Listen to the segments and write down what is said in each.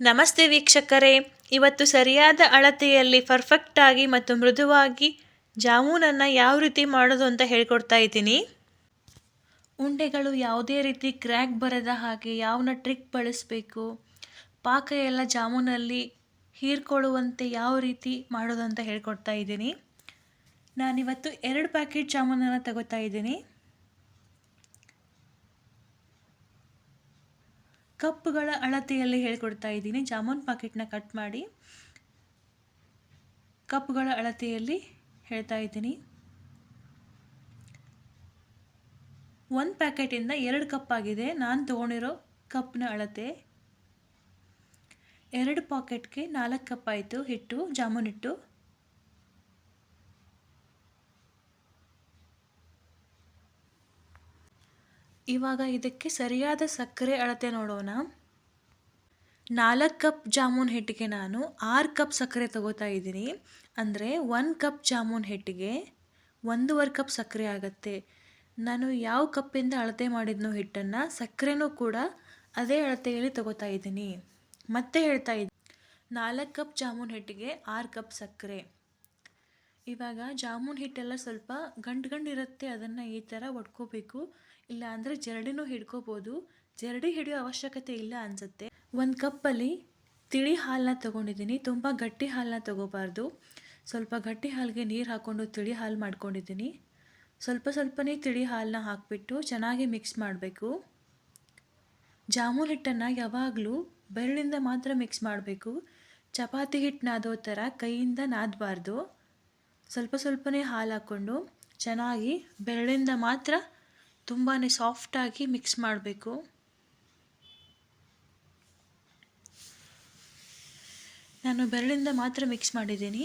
ನಮಸ್ತೆ ವೀಕ್ಷಕರೇ, ಇವತ್ತು ಸರಿಯಾದ ಅಳತೆಯಲ್ಲಿ ಪರ್ಫೆಕ್ಟಾಗಿ ಮತ್ತು ಮೃದುವಾಗಿ ಜಾಮೂನನ್ನು ಯಾವ ರೀತಿ ಮಾಡೋದು ಅಂತ ಹೇಳ್ಕೊಡ್ತಾ ಇದ್ದೀನಿ. ಉಂಡೆಗಳು ಯಾವುದೇ ರೀತಿ ಕ್ರ್ಯಾಕ್ ಬರದ ಹಾಗೆ ಯಾವನ ಟ್ರಿಕ್ ಬಳಸಬೇಕು, ಪಾಕ ಎಲ್ಲ ಜಾಮೂನಲ್ಲಿ ಹೀರ್ಕೊಳ್ಳುವಂತೆ ಯಾವ ರೀತಿ ಮಾಡೋದು ಅಂತ ಹೇಳ್ಕೊಡ್ತಾ ಇದ್ದೀನಿ. ನಾನಿವತ್ತು 2 ಪ್ಯಾಕೆಟ್ ಜಾಮೂನನ್ನು ತಗೋತಾ ಇದ್ದೀನಿ. ಕಪ್ಗಳ ಅಳತೆಯಲ್ಲಿ ಹೇಳ್ಕೊಡ್ತಾ ಇದ್ದೀನಿ. ಜಾಮೂನ್ ಪ್ಯಾಕೆಟ್ನ ಕಟ್ ಮಾಡಿ ಕಪ್ಗಳ ಅಳತೆಯಲ್ಲಿ ಹೇಳ್ತಾ ಇದ್ದೀನಿ. 1 ಪ್ಯಾಕೆಟಿಂದ 2 ಕಪ್ ಆಗಿದೆ ನಾನು ತೊಗೊಂಡಿರೋ ಕಪ್ನ ಅಳತೆ. 2 ಪ್ಯಾಕೆಟ್ಗೆ 4 ಕಪ್ ಆಯಿತು ಹಿಟ್ಟು, ಜಾಮೂನ್ ಹಿಟ್ಟು. ಇವಾಗ ಇದಕ್ಕೆ ಸರಿಯಾದ ಸಕ್ಕರೆ ಅಳತೆ ನೋಡೋಣ. 4 ಕಪ್ ಜಾಮೂನ್ ಹಿಟ್ಟಿಗೆ ನಾನು 6 ಕಪ್ ಸಕ್ಕರೆ ತಗೋತಾ ಇದ್ದೀನಿ. ಅಂದರೆ 1 ಕಪ್ ಜಾಮೂನ್ ಹಿಟ್ಟಿಗೆ 1.5 ಕಪ್ ಸಕ್ಕರೆ ಆಗುತ್ತೆ. ನಾನು ಯಾವ ಕಪ್ಪಿಂದ ಅಳತೆ ಮಾಡಿದ್ನೋ ಹಿಟ್ಟನ್ನು, ಸಕ್ಕರೆನೂ ಕೂಡ ಅದೇ ಅಳತೆಯಲ್ಲಿ ತಗೋತಾ ಇದ್ದೀನಿ. ಮತ್ತೆ ಹೇಳ್ತಾ ಇದ್ದೀನಿ, 4 ಕಪ್ ಜಾಮೂನ್ ಹಿಟ್ಟಿಗೆ 6 ಕಪ್ ಸಕ್ಕರೆ. ಇವಾಗ ಜಾಮೂನ್ ಹಿಟ್ಟೆಲ್ಲ ಸ್ವಲ್ಪ ಗಂಟಿರುತ್ತೆ, ಅದನ್ನು ಈ ಥರ ಒಡ್ಕೋಬೇಕು. ಇಲ್ಲ ಅಂದರೆ ಜರಡಿನೂ ಹಿಡ್ಕೋಬೋದು. ಜರಡಿ ಹಿಡಿಯೋ ಅವಶ್ಯಕತೆ ಇಲ್ಲ ಅನಿಸುತ್ತೆ. 1 ಕಪ್ಪಲ್ಲಿ ತಿಳಿ ಹಾಲನ್ನ ತೊಗೊಂಡಿದ್ದೀನಿ. ತುಂಬ ಗಟ್ಟಿ ಹಾಲನ್ನ ತೊಗೋಬಾರ್ದು. ಸ್ವಲ್ಪ ಗಟ್ಟಿ ಹಾಲಿಗೆ ನೀರು ಹಾಕ್ಕೊಂಡು ತಿಳಿ ಹಾಲು ಮಾಡ್ಕೊಂಡಿದ್ದೀನಿ. ಸ್ವಲ್ಪನೇ ತಿಳಿ ಹಾಲನ್ನ ಹಾಕಿಬಿಟ್ಟು ಚೆನ್ನಾಗಿ ಮಿಕ್ಸ್ ಮಾಡಬೇಕು. ಜಾಮೂನ್ ಹಿಟ್ಟನ್ನು ಯಾವಾಗಲೂ ಬೆರಳಿಂದ ಮಾತ್ರ ಮಿಕ್ಸ್ ಮಾಡಬೇಕು. ಚಪಾತಿ ಹಿಟ್ಟು ನಾದೋ ಥರ ಕೈಯಿಂದ ನಾದಬಾರ್ದು. ಸ್ವಲ್ಪನೇ ಹಾಲು ಹಾಕ್ಕೊಂಡು ಚೆನ್ನಾಗಿ ಬೆರಳಿಂದ ಮಾತ್ರ ತುಂಬಾ ಸಾಫ್ಟಾಗಿ ಮಿಕ್ಸ್ ಮಾಡಬೇಕು. ನಾನು ಬೆರಳಿಂದ ಮಾತ್ರ ಮಿಕ್ಸ್ ಮಾಡಿದ್ದೀನಿ.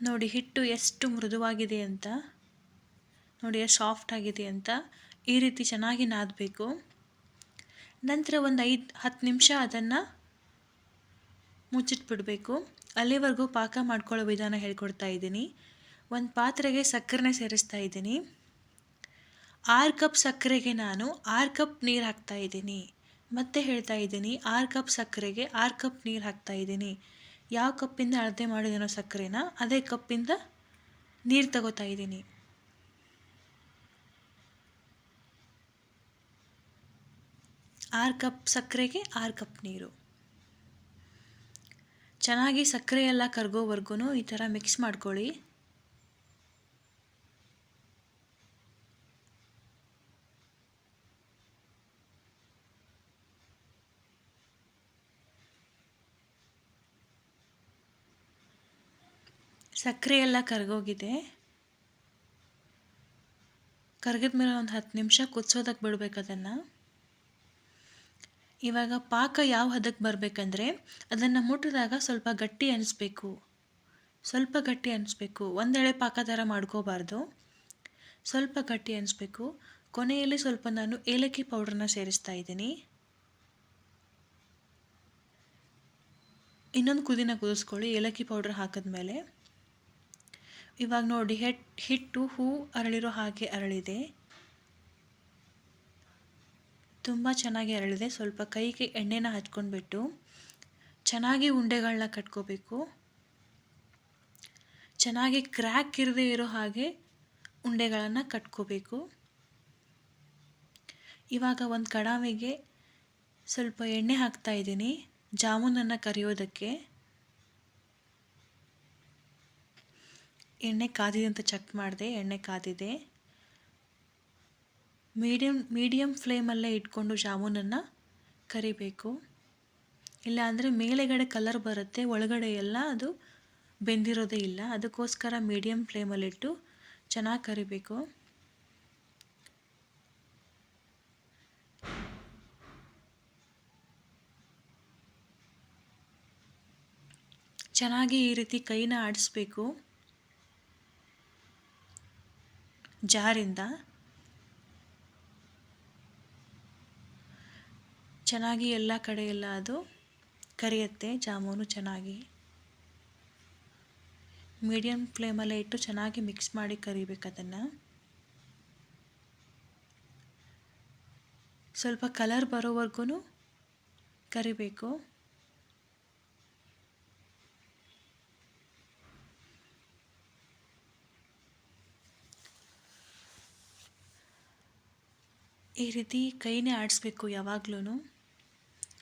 ನೋಡಿ ಹಿಟ್ಟು ಎಷ್ಟು ಮೃದುವಾಗಿದೆ ಅಂತ, ನೋಡಿ ಎಷ್ಟು ಸಾಫ್ಟ್ ಆಗಿದೆ ಅಂತ. ಈ ರೀತಿ ಚೆನ್ನಾಗಿ ನಾದಬೇಕು. ನಂತರ ಒಂದು 5-10 ನಿಮಿಷ ಅದನ್ನು ಮುಚ್ಚಿಟ್ಬಿಡಬೇಕು. ಅಲ್ಲಿವರೆಗೂ ಪಾಕ ಮಾಡ್ಕೊಳ್ಳೋ ವಿಧಾನ ಹೇಳ್ಕೊಡ್ತಾ ಇದ್ದೀನಿ. ಒಂದು ಪಾತ್ರೆಗೆ ಸಕ್ಕರೆನ ಸೇರಿಸ್ತಾ ಇದ್ದೀನಿ. 6 ಕಪ್ ಸಕ್ಕರೆಗೆ ನಾನು 6 ಕಪ್ ನೀರು ಹಾಕ್ತಾ ಇದ್ದೀನಿ. ಮತ್ತೆ ಹೇಳ್ತಾ ಇದ್ದೀನಿ, 6 ಕಪ್ ಸಕ್ಕರೆಗೆ 6 ಕಪ್ ನೀರು ಹಾಕ್ತಾ ಇದ್ದೀನಿ. ಯಾವ ಕಪ್ಪಿಂದ ಅಳತೆ ಮಾಡಿದ್ದೀನೋ ಸಕ್ಕರೆನ, ಅದೇ ಕಪ್ಪಿಂದ ನೀರು ತಗೋತಾ ಇದ್ದೀನಿ. ಆರು ಕಪ್ ಸಕ್ಕರೆಗೆ 6 ಕಪ್ ನೀರು. ಚೆನ್ನಾಗಿ ಸಕ್ಕರೆ ಎಲ್ಲ ಕರಗೋವರೆಗೂ ಈ ಥರ ಮಿಕ್ಸ್ ಮಾಡ್ಕೊಳ್ಳಿ. ಸಕ್ಕರೆ ಎಲ್ಲ ಕರಗೋಗಿದೆ. ಕರಗಿದ ಮೇಲೆ ಒಂದು 10 ನಿಮಿಷ ಕುದಿಸೋದಕ್ಕೆ ಬಿಡಬೇಕು ಅದನ್ನು. ಇವಾಗ ಪಾಕ ಯಾವ ಹದಕ್ಕೆ ಬರಬೇಕಂದ್ರೆ, ಅದನ್ನು ಮುಟ್ಟಿದಾಗ ಸ್ವಲ್ಪ ಗಟ್ಟಿ ಅನಿಸ್ಬೇಕು. ಒಂದೆಳೆ ಪಾಕ ಥರ ಮಾಡ್ಕೋಬಾರ್ದು. ಸ್ವಲ್ಪ ಗಟ್ಟಿ ಅನಿಸ್ಬೇಕು. ಕೊನೆಯಲ್ಲಿ ಸ್ವಲ್ಪ ನಾನು ಏಲಕ್ಕಿ ಪೌಡ್ರನ್ನ ಸೇರಿಸ್ತಾ ಇದ್ದೀನಿ. ಇನ್ನೊಂದು ಕುದಿನ ಕುದಿಸ್ಕೊಳ್ಳಿ ಏಲಕ್ಕಿ ಪೌಡ್ರ್ ಹಾಕಿದ್ಮೇಲೆ. ಇವಾಗ ನೋಡಿ ಹಿಟ್ಟು ಹೂ ಅರಳಿರೋ ಹಾಗೆ ಅರಳಿದೆ. ತುಂಬ ಚೆನ್ನಾಗಿ ಅರಳಿದೆ. ಸ್ವಲ್ಪ ಕೈಗೆ ಎಣ್ಣೆನ ಹಚ್ಕೊಂಡ್ಬಿಟ್ಟು ಚೆನ್ನಾಗಿ ಉಂಡೆಗಳನ್ನ ಕಟ್ಕೋಬೇಕು. ಚೆನ್ನಾಗಿ ಕ್ರ್ಯಾಕ್ ಇರದೇ ಇರೋ ಹಾಗೆ ಉಂಡೆಗಳನ್ನು ಕಟ್ಕೋಬೇಕು. ಇವಾಗ ಒಂದು ಕಡಾಯಿಗೆ ಸ್ವಲ್ಪ ಎಣ್ಣೆ ಹಾಕ್ತಾ ಇದ್ದೀನಿ ಜಾಮೂನನ್ನು ಕರಿಯೋದಕ್ಕೆ. ಎಣ್ಣೆ ಕಾದಿದೆ ಅಂತ ಚೆಕ್ ಮಾಡಿದೆ, ಎಣ್ಣೆ ಕಾದಿದೆ. ಮೀಡಿಯಮ್ ಫ್ಲೇಮಲ್ಲೇ ಇಟ್ಕೊಂಡು ಜಾಮೂನನ್ನು ಕರಿಬೇಕು. ಇಲ್ಲ ಅಂದರೆ ಮೇಲೆಗಡೆ ಕಲರ್ ಬರುತ್ತೆ, ಒಳಗಡೆ ಎಲ್ಲ ಅದು ಬೆಂದಿರೋದೇ ಇಲ್ಲ. ಅದಕ್ಕೋಸ್ಕರ ಮೀಡಿಯಮ್ ಫ್ಲೇಮಲ್ಲಿಟ್ಟು ಚೆನ್ನಾಗಿ ಕರಿಬೇಕು. ಚೆನ್ನಾಗಿ ಈ ರೀತಿ ಕೈನ ಆಡಿಸ್ಬೇಕು ಜಾರಿಂದ. ಚೆನ್ನಾಗಿ ಎಲ್ಲ ಕಡೆ ಎಲ್ಲ ಅದು ಕರಿಯುತ್ತೆ ಜಾಮೂನು. ಚೆನ್ನಾಗಿ ಮೀಡಿಯಮ್ ಫ್ಲೇಮಲ್ಲೇ ಇಟ್ಟು ಚೆನ್ನಾಗಿ ಮಿಕ್ಸ್ ಮಾಡಿ ಕರಿಬೇಕು ಅದನ್ನು. ಸ್ವಲ್ಪ ಕಲರ್ ಬರೋವರೆಗೂ ಕರಿಬೇಕು. ಈ ರೀತಿ ಕೈನೇ ಆಡಿಸ್ಬೇಕು ಯಾವಾಗ್ಲೂ,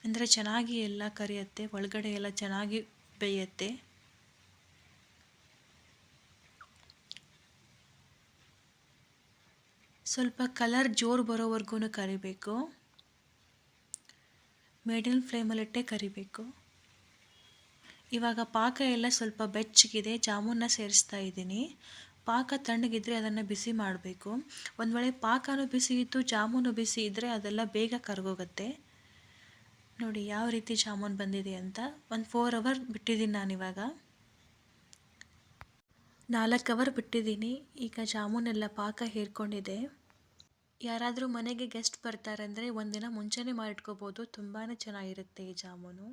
ಅಂದರೆ ಚೆನ್ನಾಗಿ ಎಲ್ಲ ಕರಿಯುತ್ತೆ, ಒಳಗಡೆ ಎಲ್ಲ ಚೆನ್ನಾಗಿ ಬೇಯುತ್ತೆ. ಸ್ವಲ್ಪ ಕಲರ್ ಜೋರು ಬರೋವರೆಗೂ ಕರಿಬೇಕು. ಮೀಡಿಯಮ್ ಫ್ಲೇಮಲ್ಲಿಟ್ಟೆ ಕರಿಬೇಕು. ಇವಾಗ ಪಾಕ ಎಲ್ಲ ಸ್ವಲ್ಪ ಬೆಚ್ಚಗಿದೆ, ಜಾಮೂನ್ನ ಸೇರಿಸ್ತಾ ಇದ್ದೀನಿ. ಪಾಕ ತಣ್ಣಗಿದ್ರೆ ಅದನ್ನು ಬಿಸಿ ಮಾಡಬೇಕು. ಒಂದು ವೇಳೆ ಪಾಕನೂ ಬಿಸಿ ಇದ್ದು ಜಾಮೂನು ಬಿಸಿ ಇದ್ದರೆ ಅದೆಲ್ಲ ಬೇಗ ಕರಗೋಗುತ್ತೆ. ನೋಡಿ ಯಾವ ರೀತಿ ಜಾಮೂನು ಬಂದಿದೆ ಅಂತ. ಒಂದು 4 ಅವರ್ ಬಿಟ್ಟಿದ್ದೀನಿ ನಾನಿವಾಗ. 4 ಅವರ್ ಬಿಟ್ಟಿದ್ದೀನಿ. ಈಗ ಜಾಮೂನೆಲ್ಲ ಪಾಕ ಹೀರ್ಕೊಂಡಿದೆ. ಯಾರಾದರೂ ಮನೆಗೆ ಗೆಸ್ಟ್ ಬರ್ತಾರಂದರೆ ಒಂದಿನ ಮುಂಚೆನೇ ಮಾಡಿಟ್ಕೋಬೋದು, ತುಂಬಾ ಚೆನ್ನಾಗಿರುತ್ತೆ ಈ ಜಾಮೂನು.